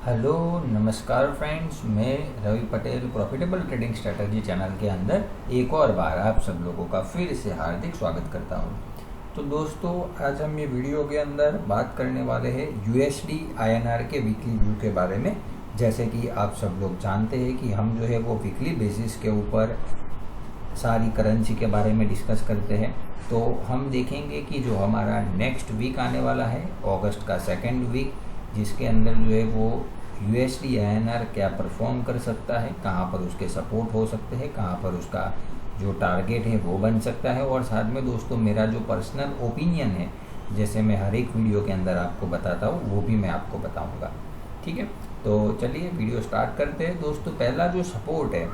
Hello नमस्कार friends, मैं Ravi Patel profitable trading strategy channel के अंदर एक और बार आप सब लोगों का फिर से हार्दिक स्वागत करता हूं। तो दोस्तों, आज हम ये वीडियो के अंदर बात करने वाले हैं यूएसडी आईएनआर के वीकली व्यू के बारे में। जैसे कि आप सब लोग जानते हैं कि हम जो है वो वीकली बेसिस के ऊपर सारी करेंसी के बारे में डिस्कस करते हैं। तो हम देखेंगे कि जो हमारा नेक्स्ट वीक आने वाला है अगस्त का सेकेंड वीक, जिसके अंदर जो है वो यूएसडी आईएनआर क्या परफॉर्म कर सकता है, कहाँ पर उसके सपोर्ट हो सकते हैं, कहाँ पर उसका जो टारगेट है वो बन सकता है। और साथ में दोस्तों मेरा जो पर्सनल ओपिनियन है, जैसे मैं हर एक वीडियो के अंदर आपको बताता हूँ, वो भी मैं आपको बताऊँगा। ठीक है, तो चलिए वीडियो स्टार्ट करते हैं। दोस्तों पहला जो सपोर्ट है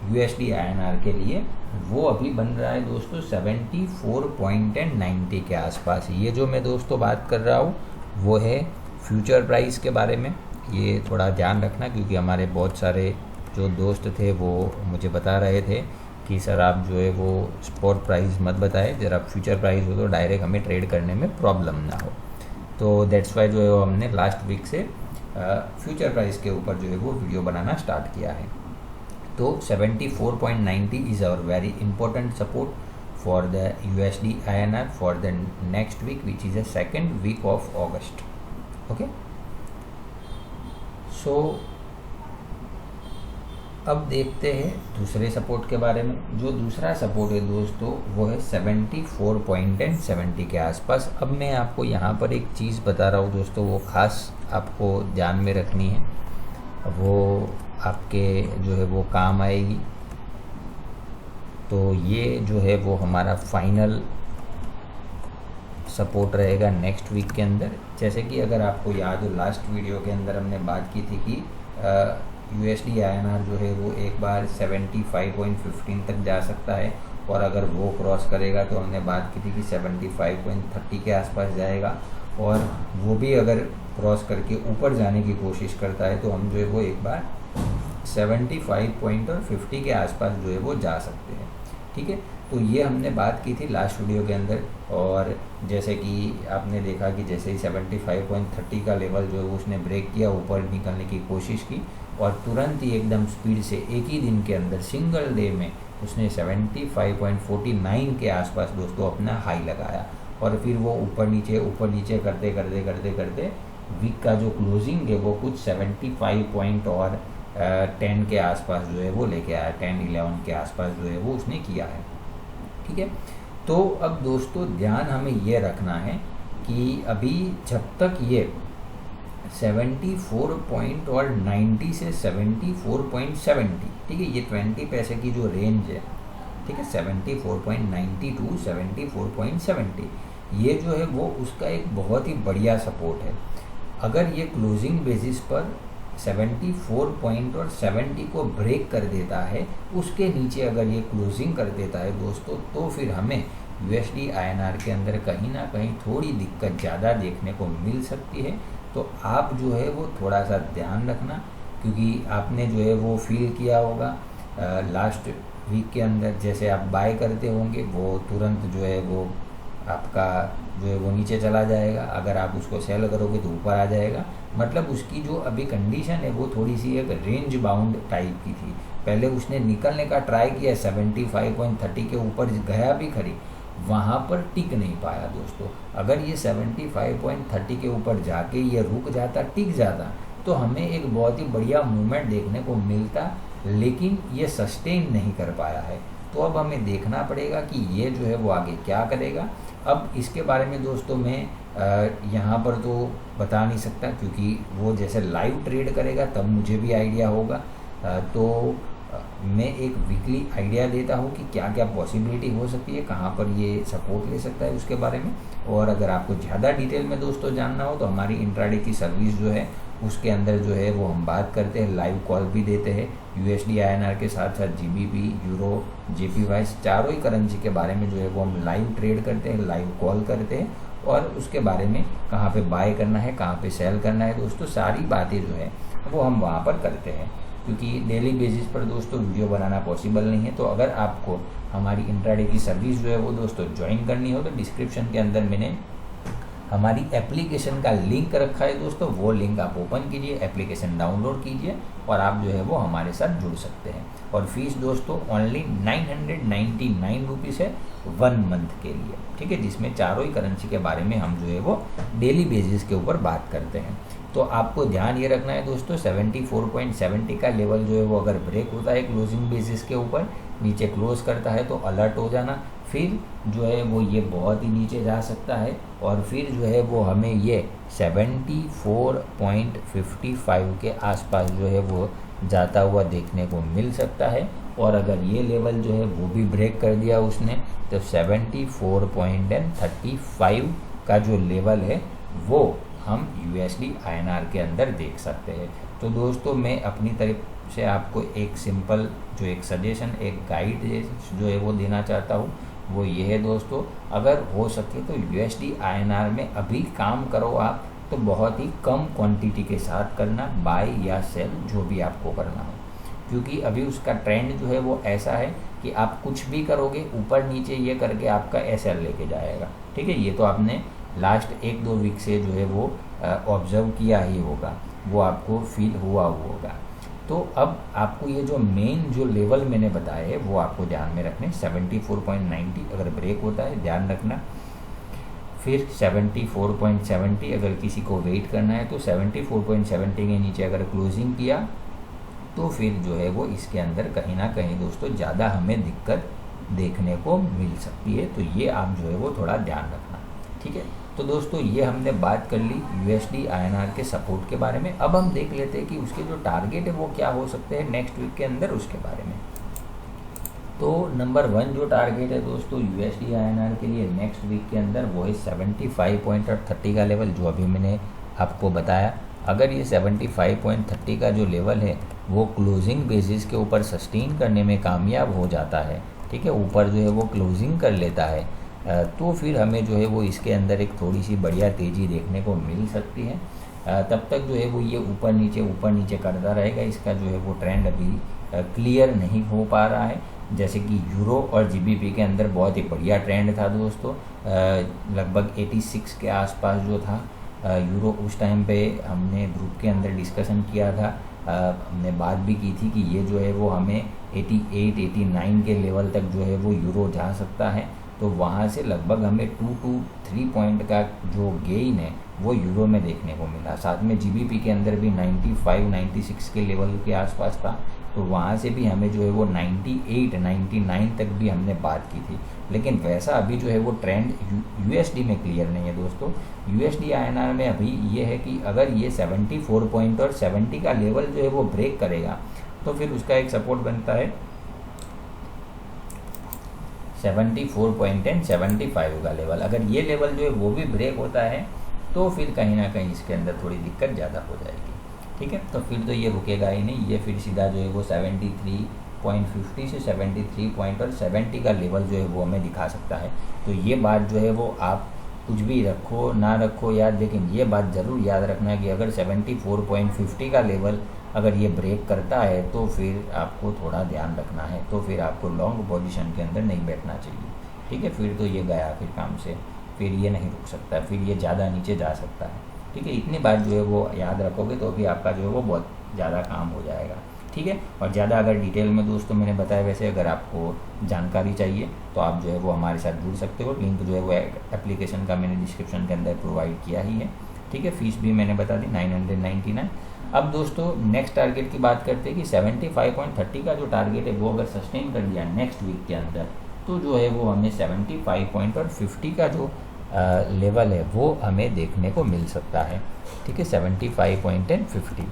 यूएसडी आईएनआर के लिए, वो अभी बन रहा है दोस्तों 74.90 के आसपास। ये जो मैं दोस्तों बात कर रहा हूँ वो है फ्यूचर प्राइस के बारे में। ये थोड़ा ध्यान रखना, क्योंकि हमारे बहुत सारे जो दोस्त थे वो मुझे बता रहे थे कि सर आप जो है वो स्पॉट प्राइस मत बताएं, ज़रा फ्यूचर प्राइस हो तो डायरेक्ट हमें ट्रेड करने में प्रॉब्लम ना हो। तो दैट्स वाई जो है वो हमने लास्ट वीक से फ्यूचर प्राइस के ऊपर जो है वो वीडियो बनाना स्टार्ट किया है। तो 74.90 is our very important support for the USD INR for the next week, which is the second week of August. Okay, so अब देखते हैं दूसरे सपोर्ट के बारे में। जो दूसरा सपोर्ट है दोस्तों वो है 74.70 के आसपास। अब मैं आपको यहाँ पर एक चीज़ बता रहा हूँ दोस्तों, वो ख़ास आपको ध्यान में रखनी है, वो आपके जो है वो काम आएगी। तो ये जो है वो हमारा फाइनल सपोर्ट रहेगा नेक्स्ट वीक के अंदर। जैसे कि अगर आपको याद हो, लास्ट वीडियो के अंदर हमने बात की थी कि यूएसडी आईएनआर जो है वो एक बार 75.15 तक जा सकता है, और अगर वो क्रॉस करेगा तो हमने बात की थी कि 75.30 के आसपास जाएगा, और वो भी अगर क्रॉस करके ऊपर जाने की कोशिश करता है तो हम जो है वो एक बार 75.50 के आसपास जो है वो जा सकते हैं। ठीक है, तो ये हमने बात की थी लास्ट वीडियो के अंदर। और जैसे कि आपने देखा कि जैसे ही 75.30 का लेवल जो है उसने ब्रेक किया, ऊपर निकलने की कोशिश की, और तुरंत ही एकदम स्पीड से एक ही दिन के अंदर सिंगल डे में उसने 75.49 के आसपास दोस्तों अपना हाई लगाया, और फिर वो ऊपर नीचे करते करते वीक का जो क्लोजिंग है वो कुछ 75 और 10 के आसपास जो है वो लेके आया, 10-11 के आसपास जो है वो उसने किया है। ठीक है, तो अब दोस्तों ध्यान हमें ये रखना है कि अभी जब तक ये 74.90 से 74.70, ठीक है, ये 20 पैसे की जो रेंज है, ठीक है, 74.90 टू 74.70, ये जो है वो उसका एक बहुत ही बढ़िया सपोर्ट है। अगर ये क्लोजिंग बेसिस पर 74.70 को ब्रेक कर देता है, उसके नीचे अगर ये क्लोजिंग कर देता है दोस्तों, तो फिर हमें यूएसडी आईएनआर के अंदर कहीं ना कहीं थोड़ी दिक्कत ज़्यादा देखने को मिल सकती है। तो आप जो है वो थोड़ा सा ध्यान रखना, क्योंकि आपने जो है वो फील किया होगा लास्ट वीक के अंदर, जैसे आप बाय करते होंगे वो तुरंत जो है वो आपका जो है वो नीचे चला जाएगा, अगर आप उसको सेल करोगे तो ऊपर आ जाएगा। मतलब उसकी जो अभी कंडीशन है वो थोड़ी सी एक रेंज बाउंड टाइप की थी। पहले उसने निकलने का ट्राई किया, 75.30 के ऊपर गया भी खरी, वहाँ पर टिक नहीं पाया दोस्तों। अगर ये 75.30 के ऊपर जाके ये रुक जाता, टिक जाता, तो हमें एक बहुत ही बढ़िया मूवमेंट देखने को मिलता, लेकिन ये सस्टेन नहीं कर पाया है। तो अब हमें देखना पड़ेगा कि ये जो है वो आगे क्या करेगा। अब इसके बारे में दोस्तों मैं यहाँ पर तो बता नहीं सकता, क्योंकि वो जैसे लाइव ट्रेड करेगा तब मुझे भी आइडिया होगा। तो मैं एक वीकली आइडिया देता हूँ कि क्या क्या पॉसिबिलिटी हो सकती है, कहाँ पर ये सपोर्ट ले सकता है उसके बारे में। और अगर आपको ज़्यादा डिटेल में दोस्तों जानना हो तो हमारी इंट्राडे की सर्विस जो है उसके अंदर जो है वो हम बात करते हैं, लाइव कॉल भी देते हैं यूएसडी आईएनआर के साथ साथ जीबीपी, यूरो, जेपीवाई, चारों ही करेंसी के बारे में जो है वो हम लाइव ट्रेड करते हैं, लाइव कॉल करते हैं, और उसके बारे में कहाँ पे बाय करना है, कहाँ पे सेल करना है दोस्तों, सारी बातें जो है वो हम वहाँ पर करते हैं। क्योंकि डेली बेसिस पर दोस्तों वीडियो बनाना पॉसिबल नहीं है। तो अगर आपको हमारी इंट्राडे की सर्विस जो है वो दोस्तों ज्वाइन करनी हो तो डिस्क्रिप्शन के अंदर मैंने हमारी एप्लीकेशन का लिंक रखा है दोस्तों, वो लिंक आप ओपन कीजिए, एप्लीकेशन डाउनलोड कीजिए और आप जो है वो हमारे साथ जुड़ सकते हैं। और फीस दोस्तों ओनली 999 रुपीज़ है 1 मंथ के लिए, ठीक है, जिसमें चारों ही करेंसी के बारे में हम जो है वो डेली बेसिस के ऊपर बात करते हैं। तो आपको ध्यान ये रखना है दोस्तों, 74.70 का लेवल जो है वो अगर ब्रेक होता है क्लोजिंग बेसिस के ऊपर, नीचे क्लोज करता है तो अलर्ट हो जाना, फिर जो है वो ये बहुत ही नीचे जा सकता है और फिर जो है वो हमें ये 74.55 के आसपास जो है वो जाता हुआ देखने को मिल सकता है। और अगर ये लेवल जो है वो भी ब्रेक कर दिया उसने, तो 74.35 का जो लेवल है वो हम USD INR के अंदर देख सकते हैं। तो दोस्तों मैं अपनी तरफ से आपको एक सिंपल जो एक सजेशन, एक गाइड जो है वो देना चाहता हूँ, वो ये है दोस्तों, अगर हो सके तो USD INR में अभी काम करो आप, तो बहुत ही कम क्वांटिटी के साथ करना, बाय या सेल जो भी आपको करना हो, क्योंकि अभी उसका ट्रेंड जो है वो ऐसा है कि आप कुछ भी करोगे ऊपर नीचे ये करके आपका SL लेके जाएगा, ठीक है। ये तो आपने लास्ट 1-2 वीक से जो है वो ऑब्जर्व किया ही होगा, वो आपको फील हुआ होगा। तो अब आपको ये जो मेन जो लेवल मैंने बताया है वो आपको ध्यान में रखने, 74.90 अगर ब्रेक होता है ध्यान रखना, फिर 74.70 अगर किसी को वेट करना है तो 74.70 के नीचे अगर क्लोजिंग किया तो फिर जो है वो इसके अंदर कहीं ना कहीं दोस्तों ज़्यादा हमें दिक्कत देखने को मिल सकती है। तो ये आप जो है वो थोड़ा ध्यान रखना, ठीक है। तो दोस्तों ये हमने बात कर ली USD INR के सपोर्ट के बारे में। अब हम देख लेते हैं कि उसके जो टारगेट है वो क्या हो सकते हैं नेक्स्ट वीक के अंदर, उसके बारे में। तो नंबर 1 जो टारगेट है दोस्तों USD INR के लिए नेक्स्ट वीक के अंदर वो है 75.30 का लेवल, जो अभी मैंने आपको बताया। अगर ये 75.30 का जो लेवल है वो क्लोजिंग बेसिस के ऊपर सस्टेन करने में कामयाब हो जाता है, ठीक है, ऊपर जो है वो क्लोजिंग कर लेता है, तो फिर हमें जो है वो इसके अंदर एक थोड़ी सी बढ़िया तेज़ी देखने को मिल सकती है। तब तक जो है वो ये ऊपर नीचे करता रहेगा। इसका जो है वो ट्रेंड अभी क्लियर नहीं हो पा रहा है। जैसे कि यूरो और GBP के अंदर बहुत ही बढ़िया ट्रेंड था दोस्तों, लगभग 86 के आसपास जो था यूरो, उस टाइम पे हमने ग्रुप के अंदर डिस्कशन किया था, हमने बात भी की थी कि ये जो है वो हमें 88-89 के लेवल तक जो है वो यूरो जा सकता है। तो वहाँ से लगभग हमें 2-3 पॉइंट का जो गेइन है वो यूरो में देखने को मिला। साथ में GBP के अंदर भी 95-96 के लेवल के आसपास था, तो वहाँ से भी हमें जो है वो 98-99 तक भी हमने बात की थी। लेकिन वैसा अभी जो है वो ट्रेंड USD में क्लियर नहीं है दोस्तों। USD INR में अभी ये है कि अगर ये 74 पॉइंट और 70 का लेवल जो है वो ब्रेक करेगा तो फिर उसका एक सपोर्ट बनता है 74.75 का लेवल। अगर ये लेवल जो है वो भी ब्रेक होता है तो फिर कहीं ना कहीं इसके अंदर थोड़ी दिक्कत ज़्यादा हो जाएगी, ठीक है। तो फिर तो ये रुकेगा ही नहीं, ये फिर सीधा जो है वो 73.50 से 73.70 का लेवल जो है वो हमें दिखा सकता है। तो ये बात जो है वो आप कुछ भी रखो ना रखो याद, लेकिन ये बात ज़रूर याद रखना कि अगर 74.50 का लेवल अगर ये ब्रेक करता है तो फिर आपको थोड़ा ध्यान रखना है, तो फिर आपको लॉन्ग पोजीशन के अंदर नहीं बैठना चाहिए, ठीक है। फिर तो ये गया फिर काम से, फिर ये नहीं रुक सकता, फिर ये ज़्यादा नीचे जा सकता है, ठीक है। इतनी बात जो है वो याद रखोगे तो भी आपका जो है वो बहुत ज़्यादा काम हो जाएगा, ठीक है। और ज़्यादा अगर डिटेल में दोस्तों मैंने बताया, वैसे अगर आपको जानकारी चाहिए तो आप जो है वो हमारे साथ जुड़ सकते हो। लिंक जो है वो एप्लीकेशन का मैंने डिस्क्रिप्शन के अंदर प्रोवाइड किया ही है, ठीक है। फीस भी मैंने बता दी 999। अब दोस्तों नेक्स्ट टारगेट की बात करते हैं कि 75.30 का जो टारगेट है वो अगर सस्टेन कर दिया नेक्स्ट वीक के अंदर तो जो है वो हमें 75.50 का जो लेवल है वो हमें देखने को मिल सकता है, ठीक है, 75.50।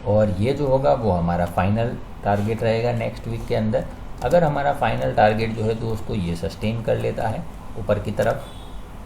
और ये जो होगा वो हमारा फाइनल टारगेट रहेगा नेक्स्ट वीक के अंदर। अगर हमारा फाइनल टारगेट जो है दोस्तों ये सस्टेन कर लेता है, ऊपर की तरफ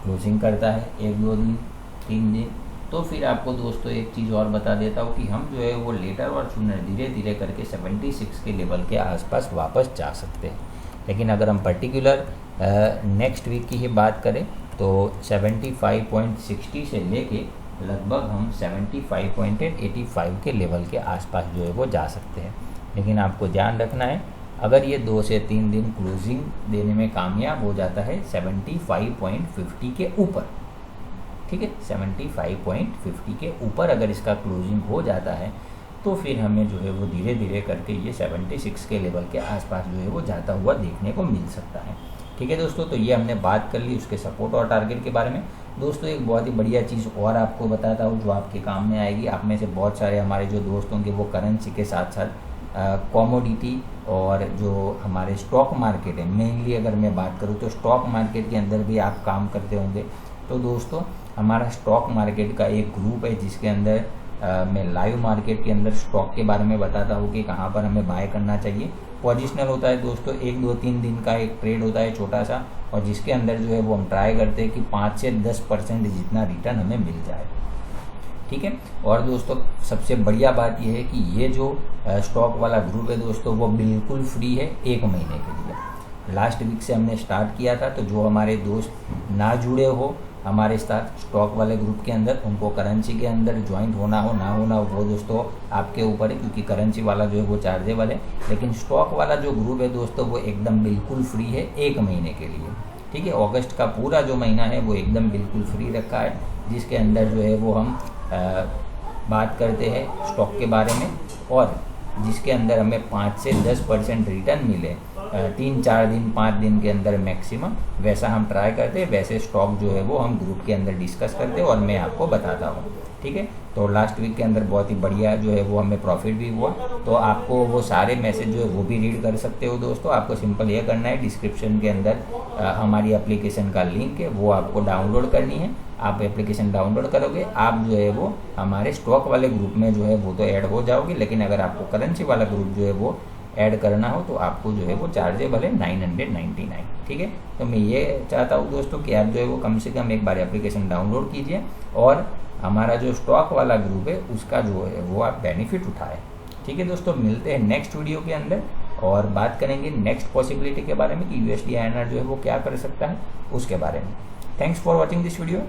क्लोजिंग करता है 1-2 दिन 3 दिन, तो फिर आपको दोस्तों एक चीज़ और बता देता हूँ कि हम जो है वो लेटर और सुनर धीरे धीरे करके 76 के लेवल के आसपास वापस जा सकते हैं। लेकिन अगर हम पर्टिकुलर नेक्स्ट वीक की ही बात करें तो 75.60 से लेके लगभग हम 75.85 के लेवल के आसपास जो है वो जा सकते हैं। लेकिन आपको ध्यान रखना है, अगर ये 2 से 3 दिन क्लोजिंग देने में कामयाब हो जाता है 75.50 के ऊपर, ठीक है। 75.50 के ऊपर अगर इसका क्लोजिंग हो जाता है तो फिर हमें जो है वो धीरे धीरे करके ये 76 के लेवल के आसपास जो है वो जाता हुआ देखने को मिल सकता है, ठीक है दोस्तों। तो ये हमने बात कर ली उसके सपोर्ट और टारगेट के बारे में। दोस्तों एक बहुत ही बढ़िया चीज़ और आपको बताता हूँ जो आपके काम में आएगी। आप में से बहुत सारे हमारे जो दोस्त होंगे वो करेंसी के साथ साथ कॉमोडिटी और जो हमारे स्टॉक मार्केट है, मेनली अगर मैं बात करूँ तो स्टॉक मार्केट के अंदर भी आप काम करते होंगे। तो दोस्तों हमारा स्टॉक मार्केट का एक ग्रुप है जिसके अंदर मैं लाइव मार्केट के अंदर स्टॉक के बारे में बताता हूँ कि कहाँ पर हमें बाय करना चाहिए। पोजिशनल होता है दोस्तों, 1 2 3 दिन का एक ट्रेड होता है छोटा सा, और जिसके अंदर जो है वो हम ट्राई करते हैं कि 5 से 10% जितना रिटर्न हमें मिल जाए, ठीक है। और दोस्तों सबसे बढ़िया बात यह है कि ये जो स्टॉक वाला ग्रुप है दोस्तों वो बिल्कुल फ्री है 1 महीने के लिए। लास्ट वीक से हमने स्टार्ट किया था, तो जो हमारे दोस्त ना जुड़े हो हमारे साथ स्टॉक वाले ग्रुप के अंदर, उनको करेंसी के अंदर ज्वाइंट होना हो ना होना वो दोस्तों आपके ऊपर है, क्योंकि करेंसी वाला जो है वो चार्जेबल है। लेकिन स्टॉक वाला जो ग्रुप है दोस्तों वो एकदम बिल्कुल फ्री है 1 महीने के लिए, ठीक है। अगस्त का पूरा जो महीना है वो एकदम बिल्कुल फ्री रखा है, जिसके अंदर जो है वो हम बात करते हैं स्टॉक के बारे में, और जिसके अंदर हमें 5 से 10% रिटर्न मिले 3 4 दिन 5 दिन के अंदर मैक्सिमम, वैसा हम ट्राई करते हैं। वैसे स्टॉक जो है वो हम ग्रुप के अंदर डिस्कस करते हैं और मैं आपको बताता हूँ, ठीक है। तो लास्ट वीक के अंदर बहुत ही बढ़िया जो है वो हमें प्रॉफिट भी हुआ। तो आपको वो सारे मैसेज जो है वो भी रीड कर सकते हो दोस्तों। आपको सिंपल ये करना है, डिस्क्रिप्शन के अंदर हमारी एप्लीकेशन का लिंक है, वो आपको डाउनलोड करनी है। आप एप्लीकेशन डाउनलोड करोगे, आप जो है वो हमारे स्टॉक वाले ग्रुप में जो है वो तो ऐड हो जाओगे, लेकिन अगर आपको करेंसी वाला ग्रुप जो है वो ऐड करना हो तो आपको जो है वो चार्जेबल है 999, ठीक है। तो मैं ये चाहता हूँ दोस्तों कि आप जो है वो कम से कम एक बार एप्लीकेशन डाउनलोड कीजिए और हमारा जो स्टॉक वाला ग्रुप है उसका जो है वो आप बेनिफिट उठाएं, ठीक है दोस्तों। मिलते हैं नेक्स्ट वीडियो के अंदर और बात करेंगे नेक्स्ट पॉसिबिलिटी के बारे में कि USD INR जो है वो क्या कर सकता है उसके बारे में। Thanks for watching this video.